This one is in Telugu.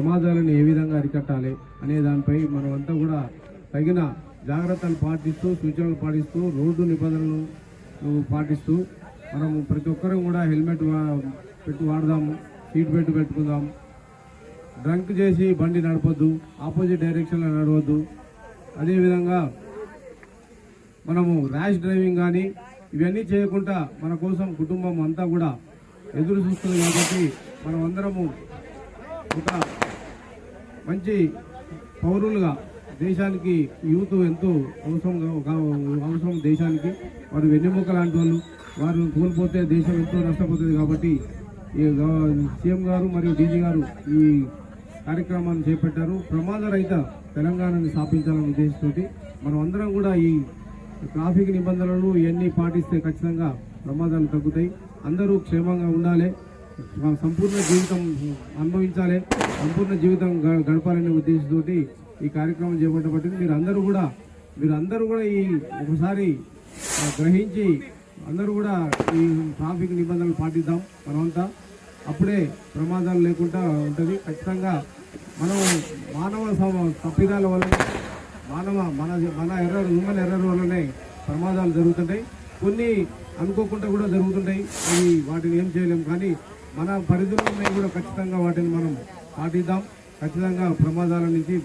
ప్రమాదాలను ఏ విధంగా అరికట్టాలి అనే దానిపై మనమంతా కూడా తగిన జాగ్రత్తలు పాటిస్తూ సూచనలు పాటిస్తూ రోడ్డు నిబంధనలు పాటిస్తూ మనము ప్రతి ఒక్కరూ కూడా హెల్మెట్ వాడదాము, సీట్ బెల్ట్ పెట్టుకుందాం, డ్రంక్ చేసి బండి నడపొద్దు, ఆపోజిట్ డైరెక్షన్లో నడవద్దు. అదేవిధంగా మనము ర్యాష్ డ్రైవింగ్ కానీ ఇవన్నీ చేయకుండా మన కోసం కుటుంబం అంతా కూడా ఎదురు చూస్తుంది. కాబట్టి మనం అందరము ఒక మంచి పౌరులుగా దేశానికి యూత్ ఎంతో అవసరం దేశానికి. వారు వెన్నెముక లాంటి వాళ్ళు, వారు కోల్పోతే దేశం ఎంతో నష్టపోతుంది. కాబట్టి ఈ సీఎం గారు మరియు డీజీ గారు ఈ కార్యక్రమాన్ని చేపట్టారు. ప్రమాద రహిత తెలంగాణని స్థాపించాలనే ఉద్దేశంతో మనం అందరం కూడా ఈ ట్రాఫిక్ నిబంధనలు ఇవన్నీ పాటిస్తే ఖచ్చితంగా ప్రమాదాలు తగ్గుతాయి. అందరూ క్షేమంగా ఉండాలి, సంపూర్ణ జీవితం అనుభవించాలి, సంపూర్ణ జీవితం గడపాలనే ఉద్దేశంతో ఈ కార్యక్రమం చేపట్టబట్టింది. మీరు అందరూ కూడా ఈ ఒకసారి గ్రహించి అందరూ కూడా ఈ ట్రాఫిక్ నిబంధనలు పాటిద్దాం మనమంతా. అప్పుడే ప్రమాదాలు లేకుండా ఉంటుంది. ఖచ్చితంగా మనం మానవ తప్పిదాల వల్ల మన హ్యూమన్ ఎర్రర్ వల్లనే ప్రమాదాలు జరుగుతుంటాయి. కొన్ని అనుకోకుండా కూడా జరుగుతుంటాయి. అవి వాటిని ఏం చేయలేము. కానీ మన పరిధిలో ఉన్నాయి కూడా ఖచ్చితంగా వాటిని మనం పాటిద్దాం. ఖచ్చితంగా ప్రమాదాల నుంచి